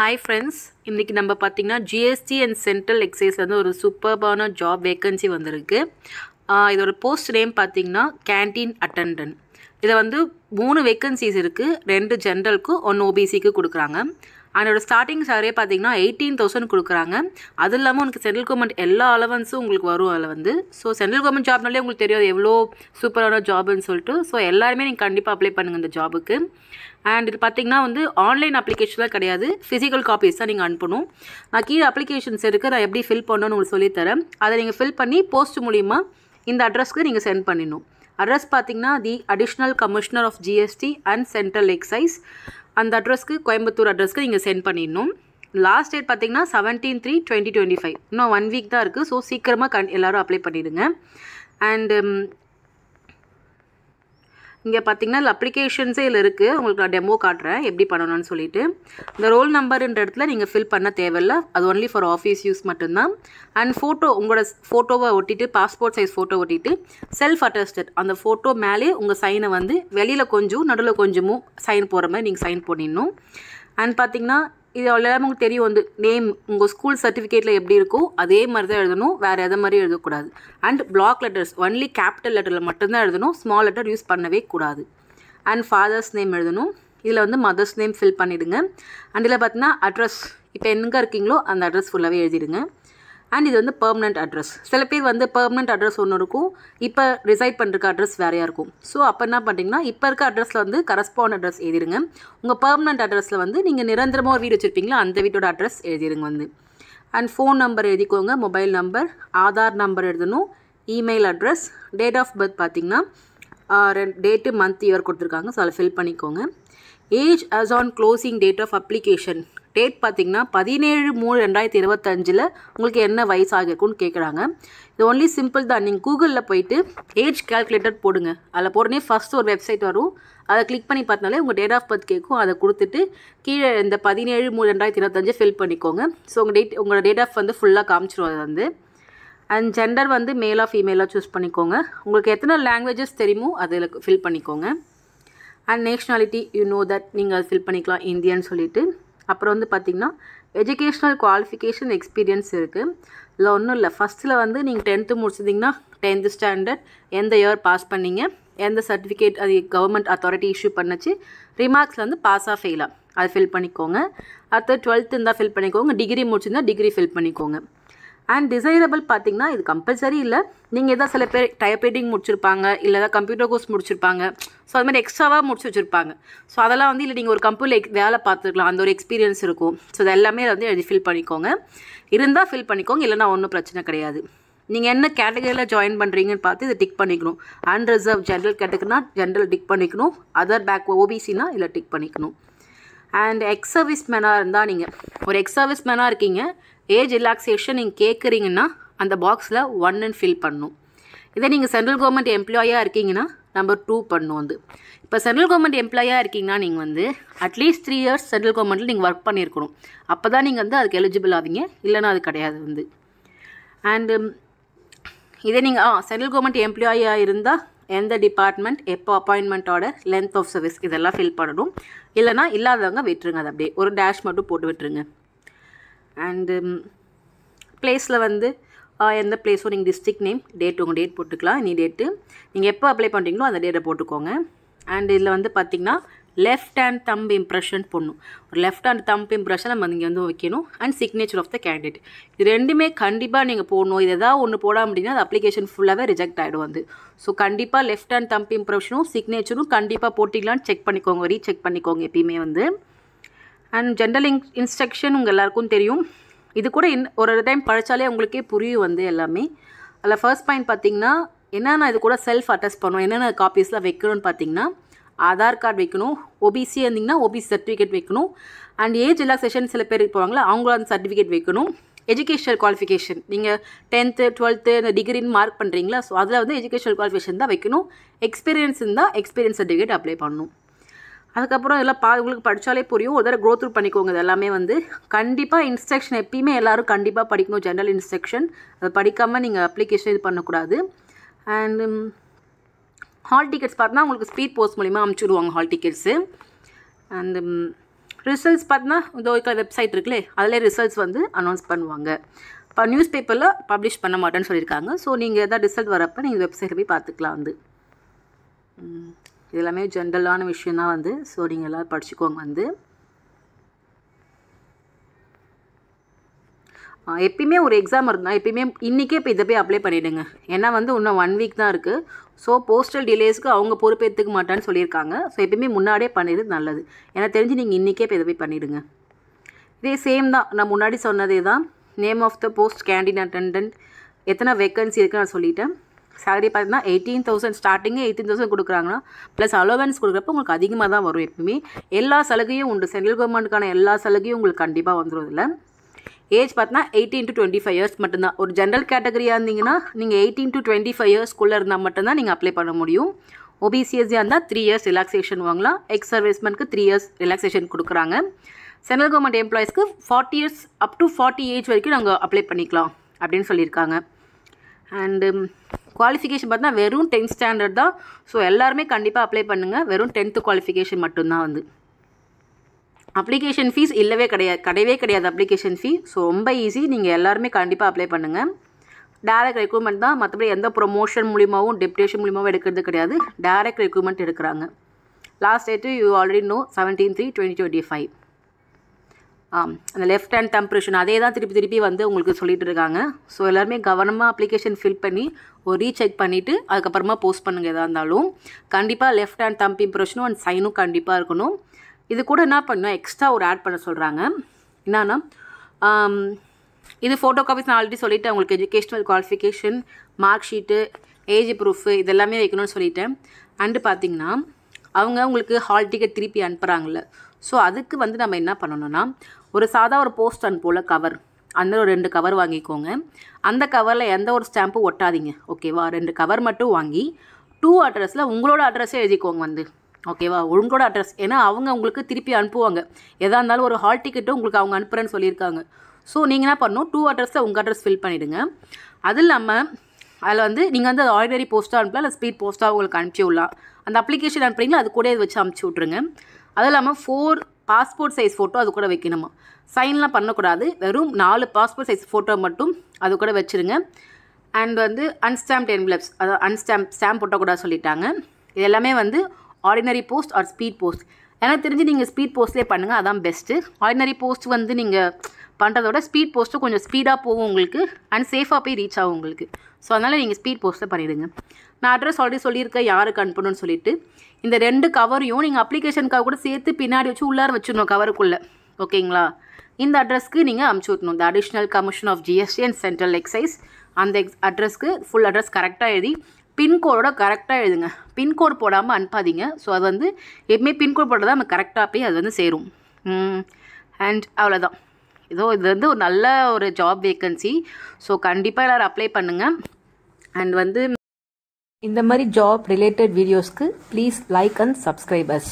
Hi friends, இன்னைக்கு நம்ம பார்த்தீங்கன்னா GST and Central Excise வந்து ஒரு சூப்பர்பான ஜாப் வேகன்சி வந்திருக்கு. இதோட போஸ்ட் நேம் பார்த்தீங்கன்னா கேண்டீன் அட்டெண்டன்ட். இதில் வந்து 3 வேகன்சிஸ் இருக்குது. 2 ஜென்ரலுக்கு 1 OBCக்கு கொடுக்குறாங்க. அதனோட ஸ்டார்டிங் சாரே பார்த்தீங்கன்னா 18,000 கொடுக்குறாங்க. அது இல்லாமல் உங்களுக்கு சென்ட்ரல் கவர்மெண்ட் எல்லா அலவன்ஸும் உங்களுக்கு வரும் அதில் வந்து. ஸோ சென்ட்ரல் கவர்மெண்ட் ஜாப்னாலே உங்களுக்கு தெரியாது எவ்வளோ சூப்பரான ஜாப்னு சொல்லிட்டு. ஸோ எல்லாருமே நீங்கள் கண்டிப்பாக அப்ளை பண்ணுங்கள் இந்த ஜாபுக்கு. அண்ட் இது பார்த்தீங்கன்னா வந்து ஆன்லைன் அப்ளிகேஷன்லாம் கிடையாது, ஃபிசிக்கல் காப்பீஸ் தான் நீங்கள் அனுப்பணும். நான் கீழே அப்ளிகேஷன்ஸ் இருக்குது, நான் எப்படி ஃபில் பண்ணணும்னு உங்களுக்கு சொல்லித்தரேன். அதை நீங்கள் ஃபில் பண்ணி போஸ்ட் மூலிமா இந்த அட்ரஸ்க்கு நீங்கள் சென்ட் பண்ணிடணும். அட்ரஸ் பார்த்தீங்கன்னா the additional commissioner of GST and central excise, அந்த அட்ரஸ்க்கு கோயம்புத்தூர் அட்ரஸ்க்கு நீங்கள் சென்ட் பண்ணிடணும். லாஸ்ட் டேட் பார்த்தீங்கன்னா 17/3/2025, இன்னும் 1 வீக் தான் இருக்குது. ஸோ சீக்கிரமாக எல்லோரும் அப்ளை பண்ணிவிடுங்க. அண்டு இங்கே பார்த்தீங்கன்னா இல்லை அப்ளிகேஷன்ஸே இதில் இருக்குது. உங்களுக்கு நான் டெமோ காட்டுறேன் எப்படி பண்ணணும்னு சொல்லிட்டு. இந்த ரோல் நம்பர்ன்ற இடத்துல நீங்கள் ஃபில் பண்ண தேவையில்லை, அது ஒன்லி ஃபார் ஆஃபீஸ் யூஸ் மட்டும்தான். அண்ட் ஃபோட்டோ, உங்களோட ஃபோட்டோவை ஒட்டிட்டு, பாஸ்போர்ட் சைஸ் ஃபோட்டோ ஒட்டிட்டு செல்ஃப் அட்டஸ்டட் அந்த ஃபோட்டோ மேலே உங்கள் சைனை வந்து வெளியில் கொஞ்சம் நடுவில் கொஞ்சமும் சைன் போகிற மாதிரி நீங்கள் சைன் பண்ணிடணும். அண்ட் பார்த்தீங்கன்னா இது எல்லாமே உங்களுக்கு தெரியும் வந்து நேம் உங்கள் ஸ்கூல் சர்டிஃபிகேட்டில் எப்படி இருக்கோ அதே மாதிரி தான் எழுதணும், வேறு எதை மாதிரி எழுதக்கூடாது. And block letters only capital லெட்டரில் மட்டும்தான் எழுதணும், ஸ்மால் லெட்டர் யூஸ் பண்ணவே கூடாது. அண்ட் ஃபாதர்ஸ் நேம் எழுதணும். இதில் வந்து மதர்ஸ் நேம் ஃபில் பண்ணிவிடுங்க. அண்ட் இதில் பார்த்தீங்கன்னா அட்ரஸ் இப்போ எங்கே இருக்கீங்களோ அந்த அட்ரஸ் ஃபுல்லாகவே எழுதிடுங்க. அண்ட் இது வந்து பெர்மனண்ட் அட்ரஸ். சில பேர் வந்து பெர்மனண்ட் அட்ரஸ் ஒன்று இருக்கும், இப்போ ரிசைட் பண்ணுறக்கு அட்ரஸ் வேறையாக இருக்கும். ஸோ அப்போ என்ன பண்ணிட்டீங்கன்னா இப்போ இருக்க அட்ரஸில் வந்து கரஸ்பாண்ட் அட்ரஸ் எழுதிடுங்க. உங்கள் பெர்மனண்ட் அட்ரஸில் வந்து நீங்கள் நிரந்தரமாக ஒரு வீடு வச்சுருப்பீங்களா அந்த வீட்டோட அட்ரஸ் எழுதிடுங்க வந்து. அண்ட் ஃபோன் நம்பர் எழுதிக்கோங்க, மொபைல் நம்பர், ஆதார் நம்பர் எழுதணும், email address, date of birth பார்த்தீங்கன்னா டேட்டு மந்த் இயர் கொடுத்துருக்காங்க, ஸோ அதில் ஃபில் பண்ணிக்கோங்க. Age as on closing date of application date பார்த்தீங்கன்னா 17/3/2025 உங்களுக்கு என்ன வயசு ஆகிருக்குன்னு கேட்குறாங்க. இது ஒன்லி சிம்பிள் தான். நீங்கள் கூகுளில் போயிட்டு ஏஜ் கேல்குலேட்டர் போடுங்க, அதில் போடனே ஃபஸ்ட் ஒரு வெப்சைட் வரும், அதை கிளிக் பண்ணி பார்த்தாலே உங்கள் டேட் ஆஃப் பர்த் கேட்கும். அதை கொடுத்துட்டு கீழே இந்த 17/3/2025 ஃபில் பண்ணிக்கோங்க. ஸோ உங்களோட டேட் ஆஃப் வந்து ஃபுல்லாக காமிச்சிரும் அது வந்து. அண்ட் ஜெண்டர் வந்து மேலாக ஃபீமேலாக சூஸ் பண்ணிக்கோங்க. உங்களுக்கு எத்தனை லாங்குவேஜஸ் தெரியுமோ அதில் ஃபில் பண்ணிக்கோங்க. அண்ட் நேஷ்னாலிட்டி தட் நீங்கள் அதை ஃபில் பண்ணிக்கலாம், இந்தியன்னு சொல்லிட்டு. அப்புறம் வந்து பார்த்திங்கன்னா எஜுகேஷ்னல் குவாலிஃபிகேஷன் எக்ஸ்பீரியன்ஸ் இருக்குது. இல்லை ஒன்றும் இல்லை, ஃபஸ்ட்டில் வந்து நீங்கள் 10th முடிச்சிருந்தீங்கன்னா 10th ஸ்டாண்டர்ட் எந்த இயர் பாஸ் பண்ணீங்க, எந்த சர்டிஃபிகேட் அது கவர்மெண்ட் அத்தாரிட்டி இஷ்யூ பண்ணுச்சு, ரிமார்க்ஸில் வந்து பாஸாக ஃபெயிலாக அதை ஃபில் பண்ணிக்கோங்க. அடுத்து 12th இருந்தால் ஃபில் பண்ணிக்கோங்க, டிகிரி முடிச்சிருந்தா டிகிரி ஃபில் பண்ணிக்கோங்க. அண்ட் டிசைரபிள் பார்த்தீங்கன்னா இது கம்பல்சரி இல்லை, நீங்கள் எதாவது சில பேர் டைப்ரைட்டிங் முடிச்சிருப்பாங்க, இல்லை ஏதாவது கம்ப்யூட்டர் கோர்ஸ் முடிச்சிருப்பாங்க, ஸோ அது மாதிரி எக்ஸ்ட்ராவாக முடிச்சு வச்சுருப்பாங்க. ஸோ அதெல்லாம் வந்து இல்லை நீங்கள் ஒரு கம்பெனியில் வேலை பார்த்துருக்கலாம், அந்த ஒரு எக்ஸ்பீரியன்ஸ் இருக்கும். ஸோ அது எல்லாமே வந்து எழுதி ஃபில் பண்ணிக்கோங்க. இருந்தால் ஃபில் பண்ணிக்கோங்க, இல்லைனா ஒன்றும் பிரச்சனை கிடையாது. நீங்கள் என்ன கேட்டகரியில் ஜாயின் பண்ணுறீங்கன்னு பார்த்து இதை டிக் பண்ணிக்கணும். அன்ரிசர்வ் ஜென்ரல் கேட்டகரினா ஜென்ரல் டிக் பண்ணிக்கணும், அதர் பேக் OBCனா இல்லை டிக் பண்ணிக்கணும். அண்ட் எக்ஸ் சர்வீஸ் மேனாக இருந்தால் நீங்கள் ஒரு எக்ஸ் சர்வீஸ் மேனாக இருக்கீங்க, ஏஜ் ரிலாக்ஸேஷன் நீங்கள் கேட்குறீங்கன்னா அந்த பாக்ஸில் 1ன்னு ஃபில் பண்ணணும். இதே நீங்கள் சென்ட்ரல் கவர்மெண்ட் எம்ப்ளாயாக இருக்கீங்கன்னா நம்பர் 2 பண்ணணும் வந்து. இப்போ சென்ட்ரல் கவர்மெண்ட் எம்ப்ளாயாக இருக்கீங்கன்னா நீங்கள் வந்து அட்லீஸ்ட் 3 years சென்ட்ரல் கவர்மெண்ட்டில் நீங்கள் ஒர்க் பண்ணியிருக்கணும், அப்போ தான் நீங்கள் வந்து அதுக்கு எலிஜிபிள் ஆவீங்க, இல்லைனா அது கிடையாது வந்து. அண்டு இதே நீங்கள் சென்ட்ரல் கவர்மெண்ட் எம்ப்ளாயாக இருந்தால் எந்த டிபார்ட்மெண்ட், எப்போ அப்பாயின்மெண்ட்டோட, லென்த் ஆஃப் சர்வீஸ் இதெல்லாம் ஃபில் பண்ணணும். இல்லைனா இல்லாதவங்க விட்டுருங்க, அது அப்படியே ஒரு டேஷ் மட்டும் போட்டு விட்டுருங்க. அண்டு பிளேஸில் வந்து எந்த பிளேஸோ நீங்கள் டிஸ்ட்ரிக்ட் நேம், டேட் உங்கள் டேட் போட்டுக்கலாம், நீ டேட்டு நீங்கள் எப்போ அப்ளை பண்ணுறீங்களோ அந்த டேட்டை போட்டுக்கோங்க. அண்ட் இதில் வந்து பார்த்திங்கன்னா லெஃப்ட் ஹேண்ட் தம்ப் இம்ப்ரெஷன் போடணும். ஒரு லெஃப்ட் ஹேண்ட் தம்ப் இம்ப்ரெஷன் நம்ம இங்கே வந்து வைக்கணும். And signature of the candidate, இது ரெண்டுமே கண்டிப்பாக நீங்கள் போடணும். இது எதாவது ஒன்று போட அப்படின்னா அது அப்ளிகேஷன் ஃபுல்லாகவே ரிஜெக்ட் ஆகிடும் வந்து. ஸோ கண்டிப்பாக லெஃப்ட் ஹேண்ட் தம்ப் இம்ப்ரெஷனும் சிக்னேச்சரும் கண்டிப்பாக போட்டிங்களான்னு செக் பண்ணிக்கோங்க, ரீசெக் பண்ணிக்கோங்க எப்பயுமே வந்து. அண்ட் ஜென்ரல் இன்ஸ்ட்ரக்ஷன் உங்கள் எல்லாருக்கும் தெரியும், இது கூட ஒரு டைம் படித்தாலே உங்களுக்கே புரியும் வந்து எல்லாமே. அதில் ஃபர்ஸ்ட் பாயிண்ட் பார்த்தீங்கன்னா என்னென்ன இது கூட செல்ஃப் அட்டஸ்ட் பண்ணணும், என்னென்ன காப்பீஸில் வைக்கணும்னு பார்த்தீங்கன்னா ஆதார் கார்டு வைக்கணும், OBC இருந்தீங்கன்னா OBC சர்டிஃபிகேட் வைக்கணும். அண்ட் ஏஜ் ரிலாக்ஸேஷன் சில பேர் இருப்பாங்களா அவங்களும் அந்த சர்டிஃபிகேட் வைக்கணும். எஜுகேஷனல் குவாலிஃபிகேஷன் நீங்கள் 10th 12th இந்த டிகிரின்னு மார்க் பண்ணுறீங்களா, ஸோ அதில் வந்து எஜுகேஷனல் குவாலிஃபிகேஷன் தான் வைக்கணும். எக்ஸ்பீரியன்ஸ் இருந்தால் எக்ஸ்பீரியன்ஸ் சர்டிஃபிகேட் அப்ளை பண்ணணும். அதுக்கப்புறம் எல்லாம் உங்களுக்கு படித்தாலே புரியும், ஒரு தடவை க்ரோ த்ரூ பண்ணிக்கோங்க. இது எல்லாமே வந்து கண்டிப்பாக இன்ஸ்ட்ரக்ஷன் எப்பயுமே எல்லோரும் கண்டிப்பாக படிக்கணும், ஜென்ரல் இன்ஸ்ட்ரக்ஷன். அதை படிக்காமல் நீங்கள் அப்ளிகேஷன் இது பண்ணக்கூடாது. அண்டு ஹால் டிக்கெட்ஸ் பார்த்தா உங்களுக்கு ஸ்பீட் போஸ்ட் மூலிமா அனுப்பிச்சி விடுவாங்க ஹால் டிக்கெட்ஸு. அண்டு ரிசல்ட்ஸ் பார்த்தீங்கன்னா இதோ வெப்சைட் இருக்குல்லே அதில் ரிசல்ட்ஸ் வந்து அனௌன்ஸ் பண்ணுவாங்க. இப்போ நியூஸ் பேப்பரில் பப்ளிஷ் பண்ண மாட்டேன்னு சொல்லியிருக்காங்க. ஸோ நீங்கள் எதாவது ரிசல்ட் வரப்போ நீங்கள் வெப்சைட்டில் போய் பார்த்துக்கலாம் வந்து. இது எல்லாமே ஜென்ரலான விஷயம் தான் வந்து. ஸோ நீங்கள் எல்லோரும் படிச்சுக்கோங்க வந்து. எப்பயுமே ஒரு எக்ஸாம் இருந்தால் எப்பயுமே இன்றைக்கே இப்போ இதை போய் அப்ளை பண்ணிவிடுங்க. ஏன்னா வந்து இன்னும் 1 வீக் தான் இருக்குது. ஸோ போஸ்டல் டிலேஸ்க்கு அவங்க பொறுப்பேற்றுக்க மாட்டான்னு சொல்லியிருக்காங்க. ஸோ எப்பயுமே முன்னாடியே பண்ணிடுறது நல்லது. எனக்கு தெரிஞ்சு நீங்கள் இன்றைக்கே இப்போ இதை போய் பண்ணிவிடுங்க. இதே சேம் தான், நான் முன்னாடி சொன்னதே தான். Name of the post, canteen attendant, எத்தனை வேக்கன்சி இருக்குன்னு நான் சொல்லிட்டேன். சேலரி பார்த்தீங்கன்னா 18,000 ஸ்டார்டிங்கே 18,000 கொடுக்குறாங்கன்னா ப்ளஸ் அலோவன்ஸ் கொடுக்குறப்ப உங்களுக்கு அதிகமாக தான் வரும். எப்பவுமே எல்லா சலுகையும் உண்டு. சென்ட்ரல் கவர்மெண்ட்டுக்கான எல்லா சலுகையும் உங்களுக்கு கண்டிப்பாக வந்துடும். இதில் ஏஜ் பார்த்தீங்கன்னா 18 to 25 இயர்ஸ் மட்டும்தான். ஒரு ஜென்ரல் கேட்டகரியாக இருந்தீங்கன்னா நீங்கள் 18 to 25 இயர்ஸ்க்குள்ளே இருந்தால் மட்டும்தான் நீங்கள் அப்ளை பண்ண முடியும். OBCSயாக இருந்தால் 3 இயர்ஸ் ரிலாக்ஸேஷன் வாங்கலாம். எக்ஸ் சர்வீஸ்மெண்ட்க்கு 3 இயர்ஸ் ரிலாக்ஸேஷன் கொடுக்குறாங்க. சென்ட்ரல் கவர்மெண்ட் எம்ப்ளாயிஸ்க்கு 40 இயர்ஸ் அப் டு 40 ஏஜ் வரைக்கும் நாங்கள் அப்ளை பண்ணிக்கலாம் அப்படின்னு சொல்லியிருக்காங்க. அண்டு குவாலிஃபிகேஷன் பார்த்தா வெறும் 10th ஸ்டாண்டர்ட் தான். ஸோ எல்லாருமே கண்டிப்பாக அப்ளை பண்ணுங்கள். வெறும் 10th குவாலிஃபிகேஷன் மட்டும்தான் வந்து. அப்ளிகேஷன் ஃபீஸ் கிடையவே கிடையாது அப்ளிகேஷன் ஃபீ. ஸோ ரொம்ப ஈஸி. நீங்கள் எல்லாருமே கண்டிப்பாக அப்ளை பண்ணுங்கள். டேரக்ட் ரெக்ரூட்மெண்ட் தான். மற்றபடி எந்த ப்ரொமோஷன் மூலியமாகவும் டெப்டேஷன் மூலியமாகவும் எடுக்கிறது கிடையாது. டேரக்ட் ரெக்ரூட்மெண்ட் எடுக்கிறாங்க. Last date you already know 17/3/2025. அந்த லெஃப்ட் ஹேண்ட் தம்ப்ரெஷன் அதே தான் திருப்பி வந்து உங்களுக்கு சொல்லிட்டு இருக்காங்க. ஸோ எல்லாருமே கவனமாக அப்ளிகேஷன் ஃபில் பண்ணி ஒரு ரீசெக் பண்ணிவிட்டு அதுக்கப்புறமா போஸ்ட் பண்ணுங்கள். எதாக இருந்தாலும் கண்டிப்பாக லெஃப்ட் ஹேண்ட் தம்ப் இம்ப்ரெஷனும் அண்ட் சைனும் கண்டிப்பாக இருக்கணும். இது கூட என்ன பண்ணணும், எக்ஸ்ட்ரா ஒரு ஆட் பண்ண சொல்கிறாங்க. என்னன்னா இது ஃபோட்டோ காப்பீஸ் நான் ஆல்ரெடி சொல்லிவிட்டேன். உங்களுக்கு educational qualification, mark sheet, age proof இதெல்லாமே வைக்கணும்னு சொல்லிட்டேன். அண்டு பார்த்திங்கன்னா அவங்க உங்களுக்கு ஹால் டிக்கெட் திருப்பி அனுப்புகிறாங்கல்ல. ஸோ அதுக்கு வந்து நம்ம என்ன பண்ணணும்னா ஒரு ஒரு போஸ்ட் அனுப்போல கவர், அந்த ஒரு 2 கவர் வாங்கிக்கோங்க. அந்த கவரில் எந்த ஒரு ஸ்டாம்பும் ஒட்டாதீங்க. ஓகேவா? 2 கவர் மட்டும் வாங்கி 2 அட்ரஸில் உங்களோட அட்ரஸே எழுதிக்கோங்க வந்து. ஓகேவா? உங்களோட அட்ரஸ். ஏன்னா அவங்க உங்களுக்கு திருப்பி அனுப்புவாங்க. எதாக இருந்தாலும் ஒரு ஹால் டிக்கெட்டும் உங்களுக்கு அவங்க அனுப்புகிறேன்னு சொல்லியிருக்காங்க. ஸோ நீங்கள் என்ன பண்ணணும், 2 அட்ரஸில் உங்கள் அட்ரஸ் ஃபில் பண்ணிவிடுங்க. அது இல்லாமல் அதில் வந்து நீங்கள் வந்து ஆர்டினரி போஸ்ட்டாக அனுப்பலாம், இல்லை ஸ்பீட் போஸ்ட்டாக உங்களுக்கு அனுப்பிச்சி விடலாம். அந்த அப்ளிகேஷன் அனுப்புறீங்களா அது கூட வச்சு அனுப்பிச்சி விட்ருங்க. அது இல்லாமல் 4 பாஸ்போர்ட் சைஸ் ஃபோட்டோ அது கூட வைக்கணுமா. சைன்லாம் பண்ணக்கூடாது. வெறும் 4 பாஸ்போர்ட் சைஸ் ஃபோட்டோ மட்டும் அது கூட வச்சுருங்க. அண்ட் வந்து அன்ஸ்டாம்ப்ட் என்வலப்ஸ், அதாவது ஸ்டாம்ப் போட்டக்கூடாது சொல்லிட்டாங்க. இது எல்லாமே வந்து ordinary post or speed post. எனக்கு தெரிஞ்சு நீங்கள் ஸ்பீட் போஸ்ட்லேயே பண்ணுங்கள், அதான் பெஸ்ட்டு. ஆர்டினரி போஸ்ட் வந்து நீங்கள் பண்ணுறதோட ஸ்பீட் போஸ்ட்டு கொஞ்சம் ஸ்பீடாக போகும் உங்களுக்கு அண்ட் சேஃபாக போய் ரீச் ஆகும் உங்களுக்கு. ஸோ அதனால் நீங்கள் ஸ்பீட் போஸ்ட்டில் பண்ணிவிடுங்க. நான் அட்ரஸ் ஆல்ரெடி சொல்லியிருக்கேன் யாருக்கு அனுப்பணும்னு சொல்லிட்டு. இந்த 2 கவரையும் நீங்கள் அப்ளிகேஷனுக்காக கூட சேர்த்து பின்னாடி வச்சு உள்ளார வச்சுடணும் கவருக்குள்ளே. ஓகேங்களா? இந்த அட்ரஸ்க்கு நீங்கள் அனுப்பிச்சி விட்ணும். இந்த additional commission of GST and central excise அந்த அட்ரஸ்க்கு ஃபுல் அட்ரஸ் கரெக்டாக எழுதி பின்கோடோட கரெக்டாக எழுதுங்க. பின்கோடு போடாமல் அனுப்பாதீங்க. ஸோ அது வந்து எப்பவுமே பின்கோட் போட்டால் தான் நம்ம கரெக்டாக போய் அது வந்து சேரும். அண்ட் அவ்வளோதான். இது வந்து ஒரு நல்ல ஒரு ஜாப் வேக்கன்சி. ஸோ கண்டிப்பாக எல்லோரும் அப்ளை பண்ணுங்கள். அண்ட் வந்து இந்த மாதிரி ஜாப் ரிலேட்டட் வீடியோஸ்க்கு please like and subscribe as.